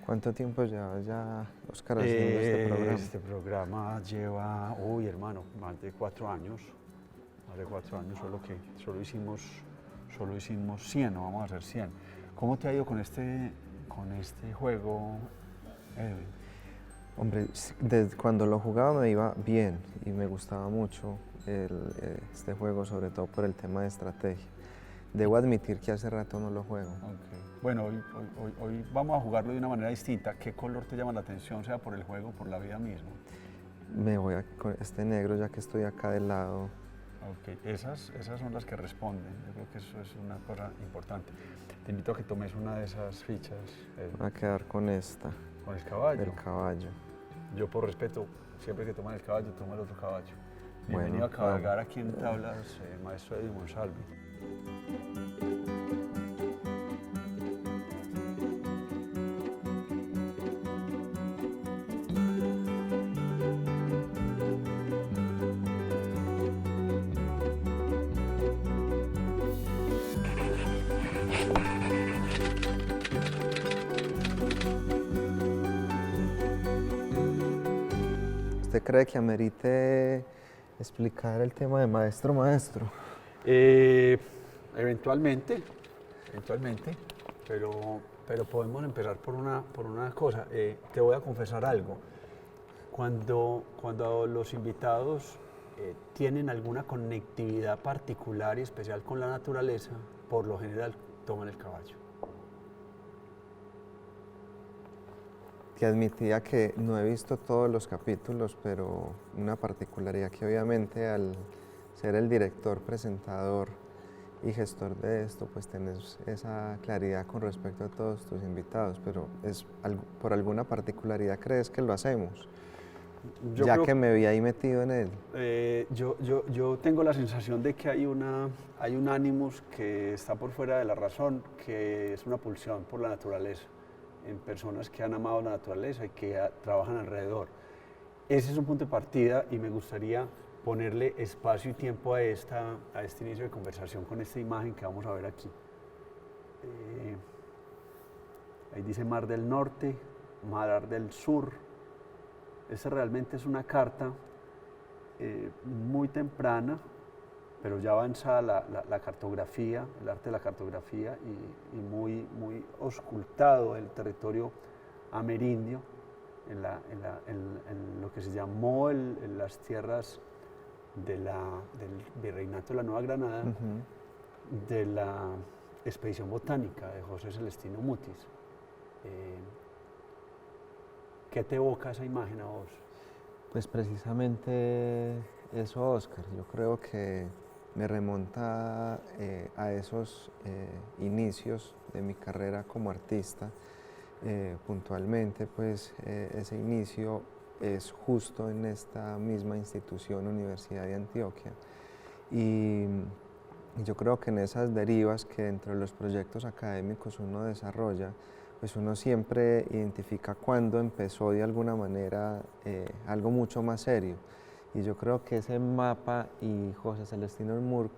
¿Cuánto tiempo llevas ya, Oscar, haciendo este programa? Este programa lleva, uy hermano, más de 4 años. Más de 4 años, solo hicimos 100, no vamos a hacer 100. ¿Cómo te ha ido con este juego, Edwin? Hombre, desde cuando lo jugaba me iba bien y me gustaba mucho este juego, sobre todo por el tema de estrategia. Debo admitir que hace rato no lo juego. Okay. Bueno, hoy vamos a jugarlo de una manera distinta. ¿Qué color te llama la atención, sea por el juego o por la vida misma? Me voy con este negro ya que estoy acá del lado. Ok, esas son las que responden. Yo creo que eso es una cosa importante. Te invito a que tomes una de esas fichas. Voy a quedar con esta. Con el caballo. Del caballo. Yo por respeto, siempre que toman el caballo, tomo el otro caballo. Bienvenido Bueno, a cabalgar aquí en tablas, maestro Edwin Monsalve. ¿Usted cree que amerite explicar el tema de maestro? Eventualmente, pero podemos empezar por una cosa. Te voy a confesar algo. Cuando los invitados tienen alguna conectividad particular y especial con la naturaleza, por lo general toman el caballo. Te admitía que no he visto todos los capítulos, pero una particularidad que obviamente al ser el director, presentador y gestor de esto, pues tenés esa claridad con respecto a todos tus invitados, pero ¿por alguna particularidad crees que lo hacemos? Ya que me vi ahí metido en él. Yo tengo la sensación de que hay un ánimos que está por fuera de la razón, que es una pulsión por la naturaleza, en personas que han amado la naturaleza y que trabajan alrededor. Ese es un punto de partida y me gustaría ponerle espacio y tiempo a este inicio de conversación con esta imagen que vamos a ver aquí. Ahí dice Mar del Norte, Mar del Sur. Esta realmente es una carta muy temprana, pero ya avanzada la cartografía, el arte de la cartografía y muy auscultado el territorio amerindio en lo que se llamó las tierras del Virreinato de la Nueva Granada, de la expedición botánica de José Celestino Mutis. ¿Qué te evoca esa imagen a vos? Pues precisamente eso, Oscar. Yo creo que me remonta a esos inicios de mi carrera como artista. Puntualmente, pues ese inicio es justo en esta misma institución, Universidad de Antioquia. Y yo creo que en esas derivas que entre los proyectos académicos uno desarrolla, pues uno siempre identifica cuándo empezó de alguna manera algo mucho más serio. Y yo creo que ese mapa y José Celestino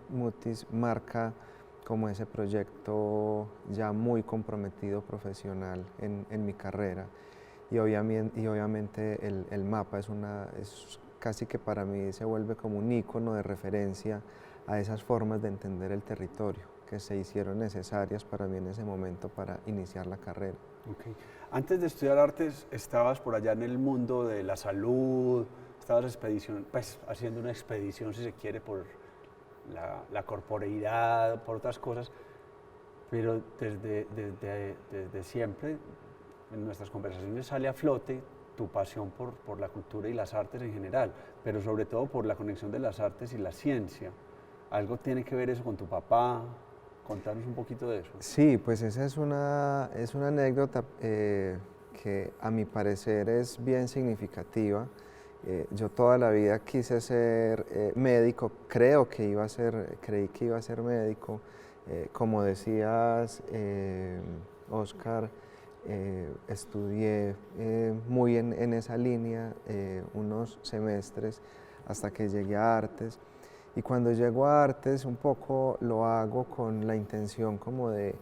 Mutis marca como ese proyecto ya muy comprometido profesional en mi carrera. Y obviamente el mapa es casi que para mí se vuelve como un ícono de referencia a esas formas de entender el territorio que se hicieron necesarias para mí en ese momento para iniciar la carrera. Okay. Antes de estudiar artes, estabas por allá en el mundo de la salud, estabas haciendo una expedición, si se quiere, por la corporeidad, por otras cosas, pero desde siempre en nuestras conversaciones sale a flote tu pasión por la cultura y las artes en general, pero sobre todo por la conexión de las artes y la ciencia. ¿Algo tiene que ver eso con tu papá? Contanos un poquito de eso. Sí, pues esa es una anécdota que a mi parecer es bien significativa. Yo toda la vida quise ser médico, creí que iba a ser médico. Como decías, Oscar, estudié muy en esa línea unos semestres hasta que llegué a artes. Y cuando llego a artes un poco lo hago con la intención como de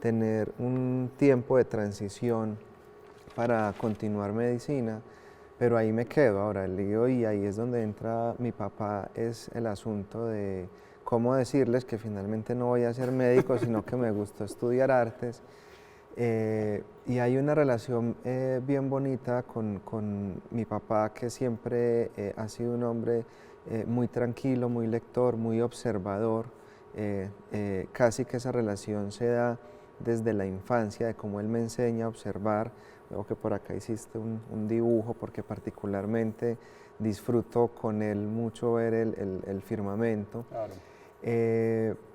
tener un tiempo de transición para continuar medicina, pero ahí me quedo. Ahora el lío, y ahí es donde entra mi papá, es el asunto de cómo decirles que finalmente no voy a ser médico, sino que me gustó estudiar artes. Y hay una relación bien bonita con mi papá, que siempre ha sido un hombre muy tranquilo, muy lector, muy observador. Casi que esa relación se da desde la infancia, de cómo él me enseña a observar. Veo que por acá hiciste un dibujo, porque particularmente disfruto con él mucho ver el firmamento. Claro.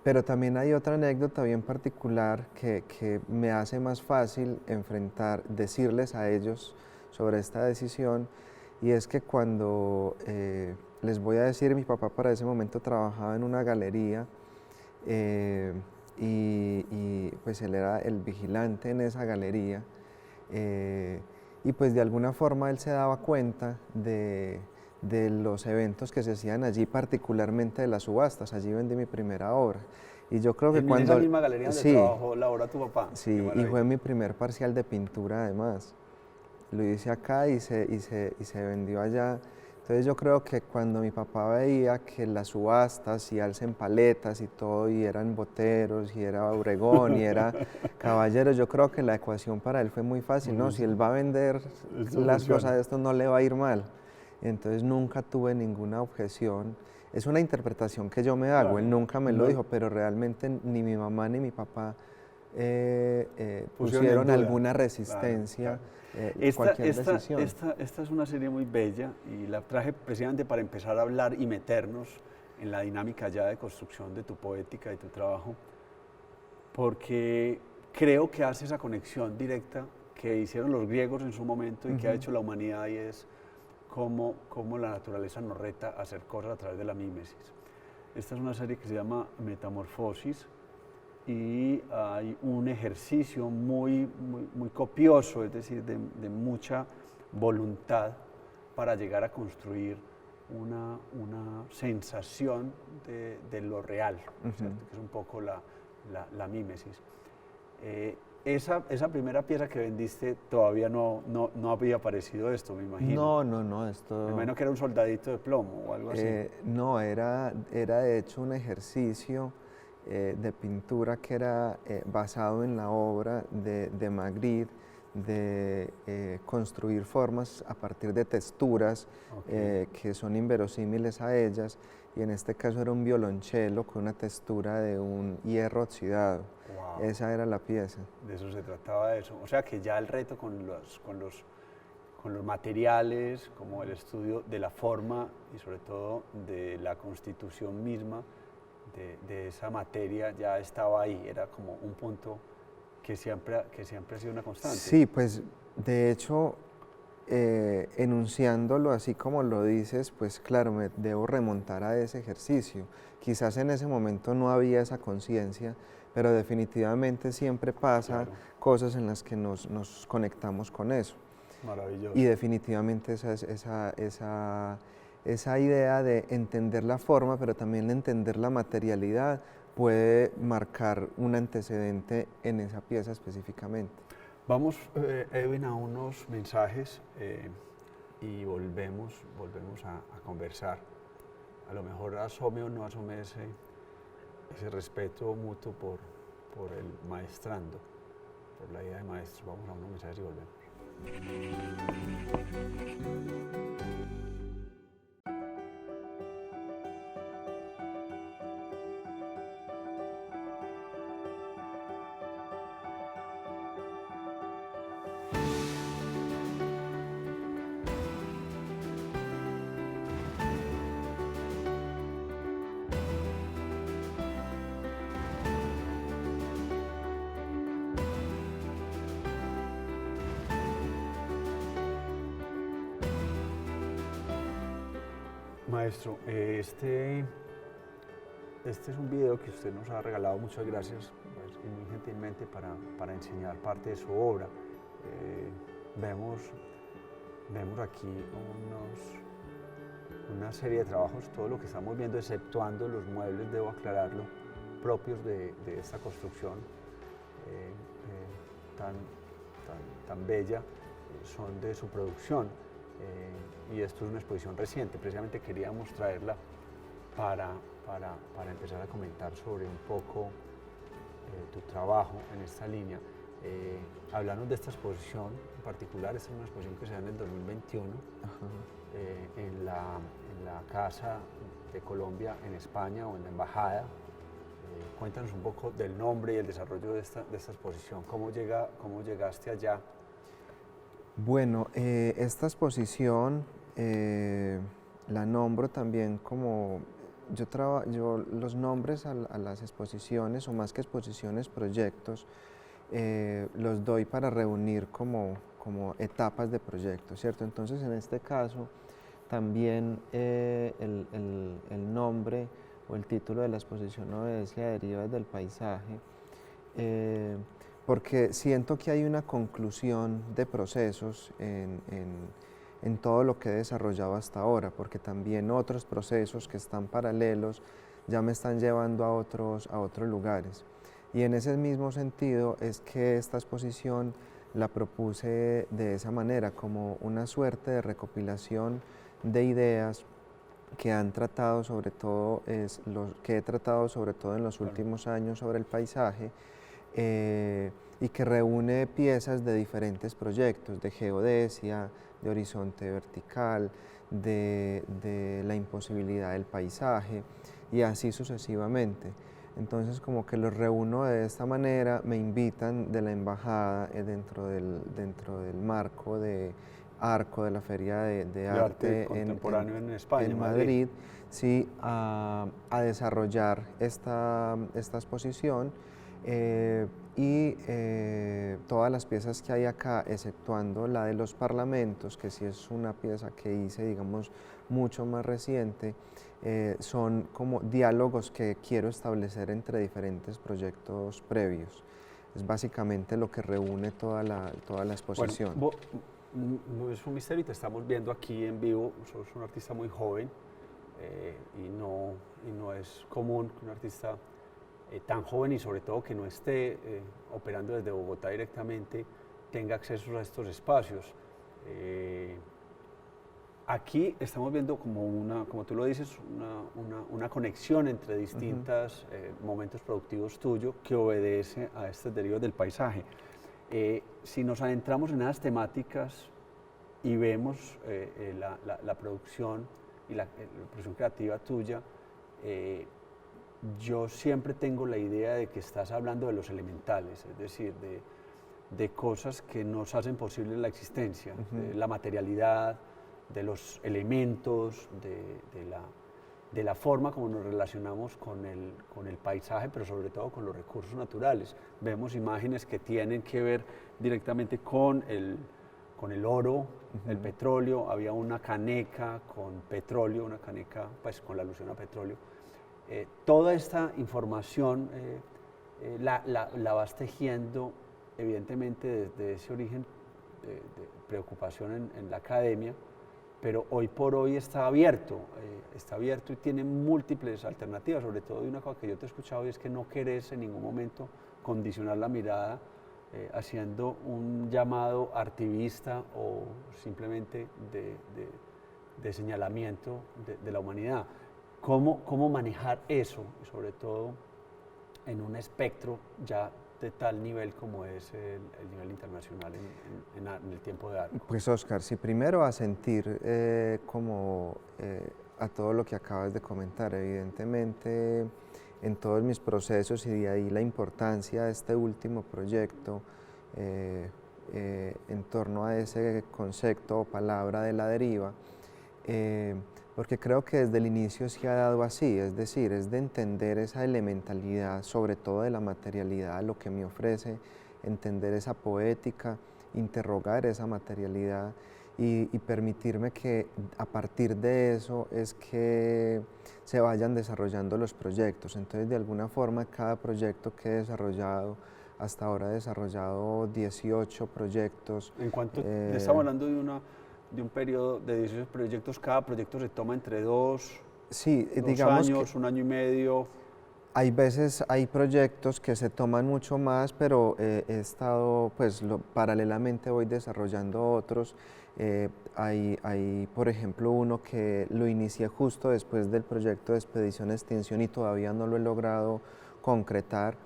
Pero también hay otra anécdota bien particular que me hace más fácil decirles a ellos sobre esta decisión, y es que cuando les voy a decir, mi papá para ese momento trabajaba en una galería, y pues él era el vigilante en esa galería, y pues de alguna forma él se daba cuenta de los eventos que se hacían allí, particularmente de las subastas. Allí vendí mi primera obra. Y yo creo que En cuando... esa misma galería donde Sí, trabajó, labora tu papá. Qué sí, y maravilla. fue mi primer parcial de pintura además. Lo hice acá y se vendió allá. Entonces yo creo que cuando mi papá veía que las subastas y alcen paletas y todo, y eran boteros, y era Obregón, y era Caballeros, yo creo que la ecuación para él fue muy fácil, ¿no? Si él va a vender Esto las funciona. cosas de esto, no le va a ir mal. Entonces nunca tuve ninguna objeción. Es una interpretación que yo me hago, Claro. él nunca me lo No dijo, pero realmente ni mi mamá ni mi papá pusieron en pusieron duda. alguna Claro, resistencia, claro. Esta, cualquier decisión. esta es una serie muy bella y la traje precisamente para empezar a hablar y meternos en la dinámica ya de construcción de tu poética y tu trabajo, porque creo que hace esa conexión directa que hicieron los griegos en su momento y que ha hecho la humanidad, y es cómo la naturaleza nos reta a hacer cosas a través de la mímesis. Esta es una serie que se llama Metamorfosis, y hay un ejercicio muy copioso, es decir, de mucha voluntad para llegar a construir una sensación de lo real, ¿cierto? Que es un poco la mímesis. Esa primera pieza que vendiste todavía no había aparecido esto, me imagino. No, esto... Me imagino que era un soldadito de plomo o algo así. No, era de hecho un ejercicio de pintura que era basado en la obra de Magritte, de construir formas a partir de texturas que son inverosímiles a ellas, y en este caso era un violonchelo con una textura de un hierro oxidado. Wow. Esa era la pieza. De eso se trataba de eso. O sea que ya el reto con los materiales, como el estudio de la forma y sobre todo de la constitución misma de esa materia, ya estaba ahí, era como un punto que siempre ha sido una constante. Sí, pues de hecho, enunciándolo así como lo dices, pues claro, me debo remontar a ese ejercicio. Quizás en ese momento no había esa conciencia, pero definitivamente siempre pasa cosas en las que nos conectamos con eso. Maravilloso. Y definitivamente esa idea de entender la forma, pero también entender la materialidad, puede marcar un antecedente en esa pieza específicamente. Vamos, Edwin, a unos mensajes y volvemos a conversar. A lo mejor asome o no asome ese respeto mutuo por el maestrando, por la idea de maestro. Vamos a unos mensajes y volvemos. Maestro, este es un video que usted nos ha regalado, muchas gracias, pues, y muy gentilmente para enseñar parte de su obra. Vemos aquí una serie de trabajos, todo lo que estamos viendo, exceptuando los muebles, debo aclararlo, propios de esta construcción tan bella. son de su producción. Y esto es una exposición reciente, precisamente queríamos traerla para empezar a comentar sobre un poco tu trabajo en esta línea. Hablarnos de esta exposición en particular. Esta es una exposición que se da en el 2021 en la Casa de Colombia en España o en la Embajada. Cuéntanos un poco del nombre y el desarrollo de esta exposición. ¿Cómo llegaste allá? Bueno, esta exposición la nombro también como, yo los nombres a las exposiciones, o más que exposiciones, proyectos, los doy para reunir como etapas de proyectos, ¿cierto? Entonces, en este caso, también el nombre o el título de la exposición obedece a derivas del paisaje, porque siento que hay una conclusión de procesos en todo lo que he desarrollado hasta ahora, porque también otros procesos que están paralelos ya me están llevando a otros lugares. Y en ese mismo sentido es que esta exposición la propuse de esa manera, como una suerte de recopilación de ideas que han tratado sobre todo, que he tratado sobre todo en los últimos años sobre el paisaje, y que reúne piezas de diferentes proyectos, de geodesia, de horizonte vertical, de la imposibilidad del paisaje, y así sucesivamente. Entonces, como que los reúno de esta manera, me invitan de la embajada dentro del marco de Arco de la Feria de Arte Contemporáneo en España, en Madrid, sí, a desarrollar esta exposición, y todas las piezas que hay acá, exceptuando la de los parlamentos, que sí es una pieza que hice, digamos, mucho más reciente, son como diálogos que quiero establecer entre diferentes proyectos previos. Es básicamente lo que reúne toda la exposición. Bueno, no es un misterio y te estamos viendo aquí en vivo. Sos un artista muy joven, y no es común que un artista tan joven, y sobre todo que no esté operando desde Bogotá directamente, tenga acceso a estos espacios. Aquí estamos viendo como tú lo dices, una conexión entre distintos momentos productivos tuyos que obedece a estos derivos del paisaje. Si nos adentramos en esas temáticas y vemos la producción y la producción creativa tuya, yo siempre tengo la idea de que estás hablando de los elementales, es decir, de cosas que nos hacen posible la existencia, de la materialidad, de los elementos, de la forma como nos relacionamos con el paisaje, pero sobre todo con los recursos naturales. Vemos imágenes que tienen que ver directamente con el oro, el petróleo. Había una caneca con petróleo, una caneca pues con la alusión a petróleo. Toda esta información la vas tejiendo evidentemente desde ese origen de preocupación en la academia, pero hoy por hoy está abierto y tiene múltiples alternativas, sobre todo de una cosa que yo te he escuchado, y es que no querés en ningún momento condicionar la mirada haciendo un llamado artivista o simplemente de señalamiento de la humanidad. ¿Cómo manejar eso, sobre todo en un espectro ya de tal nivel como es el nivel internacional en el tiempo de arte? Pues Oscar, sí, primero a sentir a todo lo que acabas de comentar, evidentemente en todos mis procesos, y de ahí la importancia de este último proyecto en torno a ese concepto o palabra de la deriva, porque creo que desde el inicio se ha dado así, es decir, es de entender esa elementalidad, sobre todo de la materialidad, lo que me ofrece, entender esa poética, interrogar esa materialidad y permitirme que a partir de eso es que se vayan desarrollando los proyectos. Entonces, de alguna forma, cada proyecto que he desarrollado, hasta ahora he desarrollado 18 proyectos. ¿En cuánto? Estamos hablando de un periodo de 18 proyectos. Cada proyecto se toma entre dos digamos años, un año y medio. Hay veces, hay proyectos que se toman mucho más, pero he estado, pues paralelamente voy desarrollando otros. Hay, por ejemplo, uno que lo inicié justo después del proyecto de Expedición Extinción y todavía no lo he logrado concretar.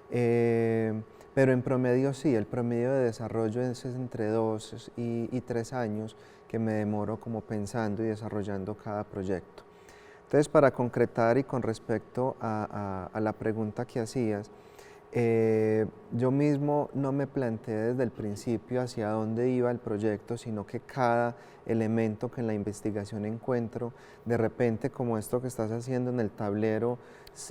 Pero en promedio sí, el promedio de desarrollo es entre 2 y 3 años que me demoro como pensando y desarrollando cada proyecto. Entonces, para concretar y con respecto a la pregunta que hacías, yo mismo no me planteé desde el principio hacia dónde iba el proyecto, sino que cada elemento que en la investigación encuentro, de repente, como esto que estás haciendo en el tablero,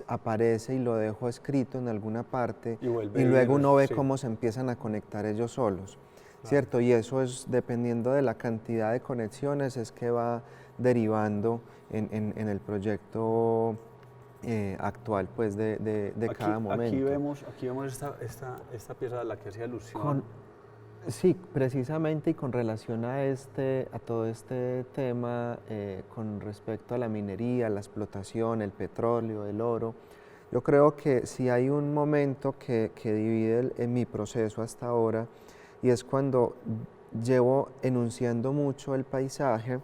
aparece y lo dejo escrito en alguna parte y luego uno ve cómo se empiezan a conectar ellos solos, ¿cierto? Y eso es, dependiendo de la cantidad de conexiones, es que va derivando en el proyecto actual, pues, de cada momento. Aquí vemos esta pieza a la que hacía alusión. Sí, precisamente, y con relación a todo este tema con respecto a la minería, la explotación, el petróleo, el oro, yo creo que si hay un momento que divide en mi proceso hasta ahora, y es cuando llevo enunciando mucho el paisaje,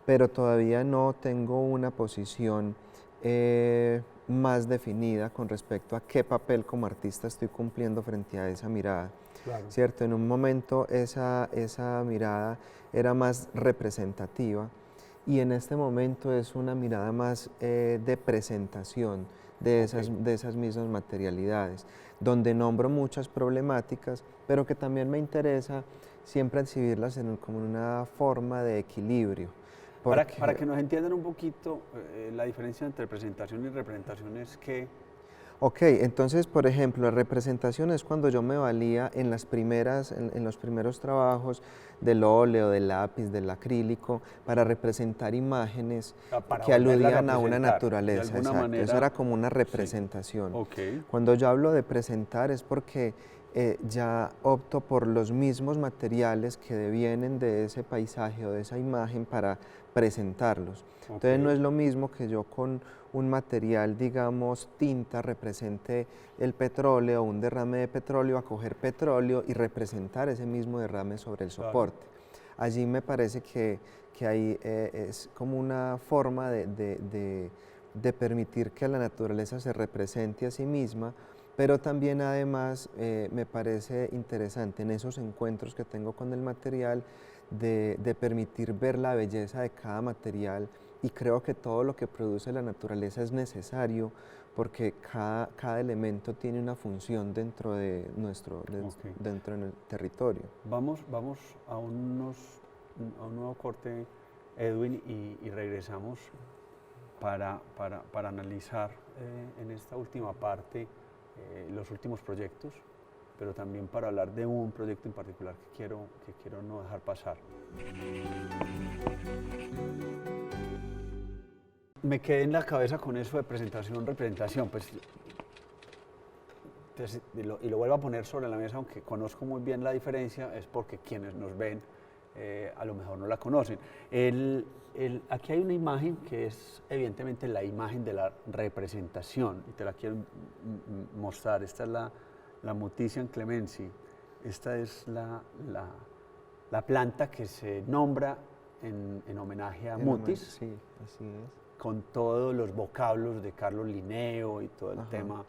pero todavía no tengo una posición más definida con respecto a qué papel como artista estoy cumpliendo frente a esa mirada. Claro. ¿Cierto? En un momento esa mirada era más representativa y en este momento es una mirada más de presentación de esas mismas materialidades, donde nombro muchas problemáticas, pero que también me interesa siempre exhibirlas como una forma de equilibrio. Para que nos entiendan un poquito, la diferencia entre presentación y representación es que... Ok, entonces, por ejemplo, la representación es cuando yo me valía en los primeros trabajos del óleo, del lápiz, del acrílico, para representar imágenes que aludían a una naturaleza. Exacto, eso era como una representación. Sí. Okay. Cuando yo hablo de presentar es porque ya opto por los mismos materiales que devienen de ese paisaje o de esa imagen para presentarlos. Entonces no es lo mismo que yo con un material, digamos, tinta, represente el petróleo, un derrame de petróleo, a coger petróleo y representar ese mismo derrame sobre el soporte. Claro. Allí me parece que ahí es como una forma de permitir que la naturaleza se represente a sí misma, pero también además me parece interesante en esos encuentros que tengo con el material de permitir ver la belleza de cada material, y creo que todo lo que produce la naturaleza es necesario porque cada elemento tiene una función dentro de dentro del territorio. Vamos a un nuevo corte, Edwin, y regresamos para analizar en esta última parte los últimos proyectos, pero también para hablar de un proyecto en particular que quiero no dejar pasar. Me quedé en la cabeza con eso de presentación, representación, pues, y lo vuelvo a poner sobre la mesa, aunque conozco muy bien la diferencia, es porque quienes nos ven a lo mejor no la conocen. Aquí hay una imagen que es evidentemente la imagen de la representación, y te la quiero mostrar. Esta es la Mutician clemensi. Esta es la planta que se nombra en homenaje a Mutis. Sí, así es. Con todos los vocablos de Carlos Linneo y todo el tema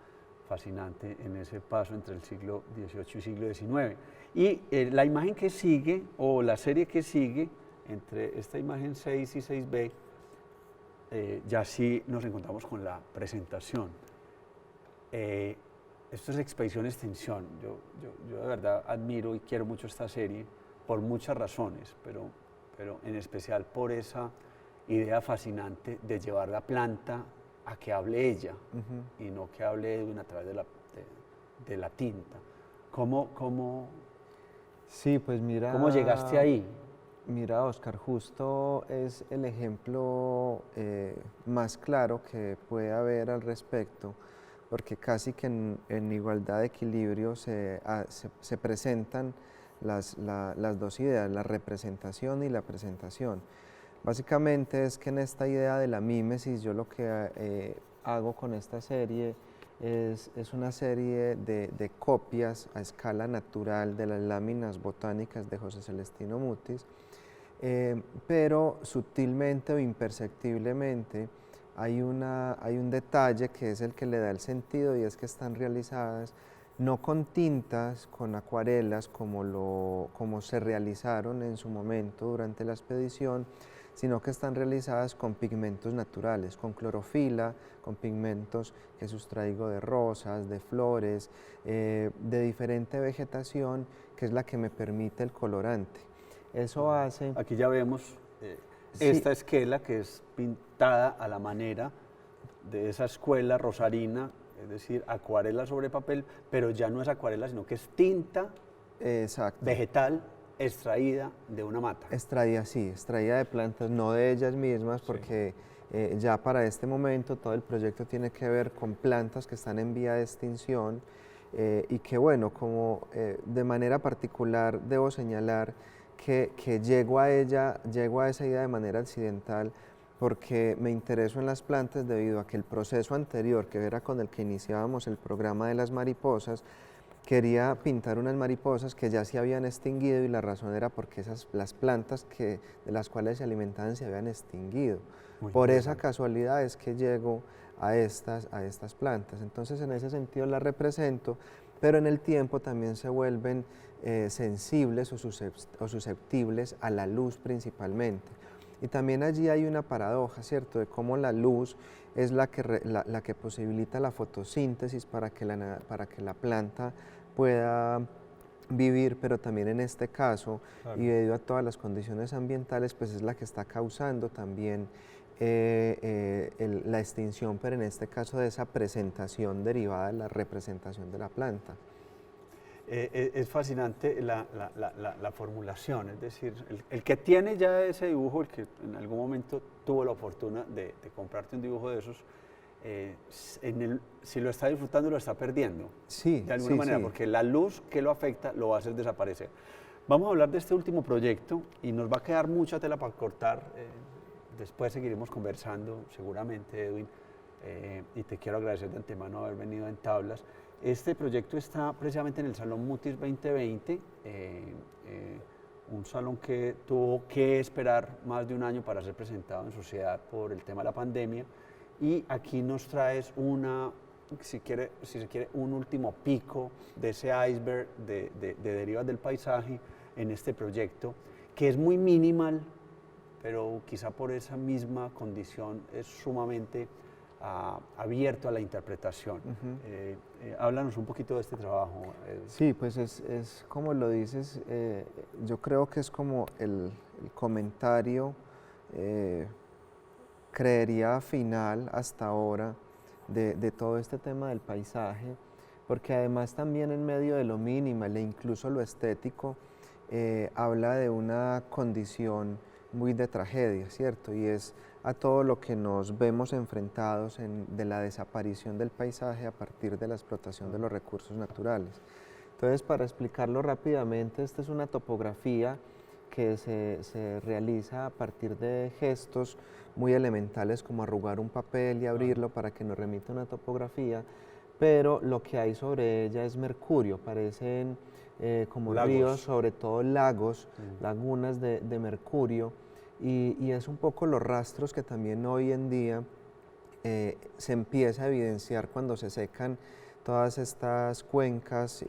fascinante en ese paso entre el siglo XVIII y siglo XIX. Y la imagen que sigue, o la serie que sigue, entre esta imagen 6 y 6B, ya sí nos encontramos con la presentación. Esto es Expedición Extinción. Yo de verdad admiro y quiero mucho esta serie por muchas razones, pero en especial por esa idea fascinante de llevar la planta a que hable ella y no que hable Edwin a través de la tinta. Sí, pues mira, ¿Cómo llegaste ahí? Mira, Oscar, justo es el ejemplo más claro que puede haber al respecto, porque casi que en igualdad de equilibrio se presentan las dos ideas, la representación y la presentación. Básicamente es que en esta idea de la mímesis, yo lo que hago con esta serie es una serie de copias a escala natural de las láminas botánicas de José Celestino Mutis, pero sutilmente o imperceptiblemente hay un detalle que es el que le da el sentido, y es que están realizadas no con tintas, con acuarelas como se realizaron en su momento durante la expedición, sino que están realizadas con pigmentos naturales, con clorofila, con pigmentos que sustraigo de rosas, de flores, de diferente vegetación, que es la que me permite el colorante. Eso hace... Aquí ya vemos Sí. esta esquela que es pintada a la manera de esa escuela rosarina, es decir, acuarela sobre papel, pero ya no es acuarela, sino que es tinta Exacto. vegetal extraída de una mata. Extraída de plantas, no de ellas mismas, porque ya para este momento todo el proyecto tiene que ver con plantas que están en vía de extinción, y que bueno, como de manera particular debo señalar que llego a esa idea de manera accidental, porque me intereso en las plantas debido a que el proceso anterior, que era con el que iniciábamos el programa de las mariposas, quería pintar unas mariposas que ya se habían extinguido, y la razón era porque las plantas de las cuales se alimentaban se habían extinguido. Por esa casualidad es que llego a estas plantas. Entonces, en ese sentido las represento, pero en el tiempo también se vuelven sensibles o susceptibles a la luz principalmente. Y también allí hay una paradoja, ¿cierto?, de cómo la luz es la que posibilita la fotosíntesis para que la planta pueda vivir, pero también en este caso, Claro. y debido a todas las condiciones ambientales, pues es la que está causando también la extinción, pero en este caso de esa presentación derivada de la representación de la planta. Es fascinante la formulación, es decir, el que tiene ya ese dibujo, el que en algún momento tuvo la fortuna de comprarte un dibujo de esos, si lo está disfrutando lo está perdiendo, Sí, de alguna manera, porque la luz que lo afecta lo va a hacer desaparecer. Vamos a hablar de este último proyecto y nos va a quedar mucha tela para cortar, después seguiremos conversando seguramente, Edwin, y te quiero agradecer de antemano haber venido en Tablas. Este proyecto está precisamente en el Salón Mutis 2020, un salón que tuvo que esperar más de un año para ser presentado en sociedad por el tema de la pandemia, y aquí nos traes si se quiere, un último pico de ese iceberg de derivas del paisaje en este proyecto, que es muy minimal, pero quizá por esa misma condición es sumamente abierto a la interpretación. Háblanos un poquito de este trabajo. Sí, pues es como lo dices, yo creo que es como el comentario, creería final hasta ahora, de todo este tema del paisaje, porque además también en medio de lo minimal e incluso lo estético, habla de una condición muy de tragedia, ¿cierto? Y es a todo lo que nos vemos enfrentados de la desaparición del paisaje a partir de la explotación de los recursos naturales. Entonces, para explicarlo rápidamente, esta es una topografía que se realiza a partir de gestos muy elementales como arrugar un papel y abrirlo para que nos remita una topografía, pero lo que hay sobre ella es mercurio, parecen como lagos. ríos, sobre todo lagos, lagunas de mercurio, y es un poco los rastros que también hoy en día se empieza a evidenciar cuando se secan todas estas cuencas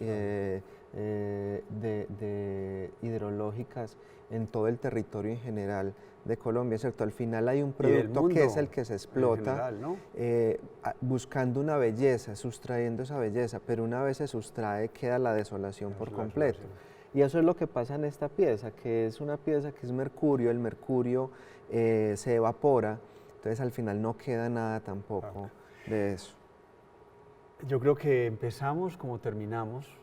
hidrológicas en todo el territorio en general de Colombia, ¿cierto? Al final hay un producto que es el que se explota, general, ¿no? buscando una belleza, sustrayendo esa belleza, pero una vez se sustrae queda la desolación por completo. Y eso es lo que pasa en esta pieza, que es una pieza que es mercurio, el mercurio se evapora, entonces al final no queda nada tampoco de eso. Yo creo que empezamos como terminamos,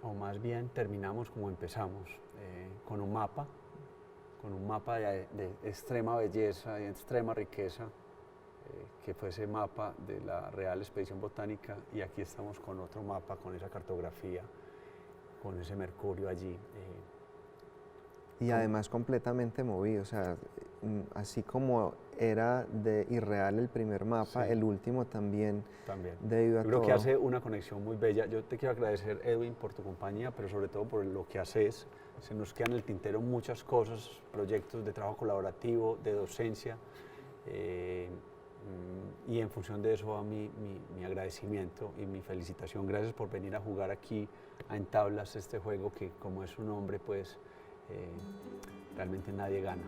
o más bien terminamos como empezamos, con un mapa de extrema belleza y extrema riqueza, que fue ese mapa de la Real Expedición Botánica, y aquí estamos con otro mapa, con esa cartografía, con ese mercurio allí. Y además completamente movido, o sea, así como era de irreal el primer mapa, Sí. el último también, También. debido a Yo creo todo. que hace una conexión muy bella. Yo te quiero agradecer, Edwin, por tu compañía, pero sobre todo por lo que haces. Se nos quedan en el tintero muchas cosas, proyectos de trabajo colaborativo, de docencia, y en función de eso va mi agradecimiento y mi felicitación. Gracias por venir a jugar aquí a Entablas este juego que, como es su nombre, pues realmente nadie gana.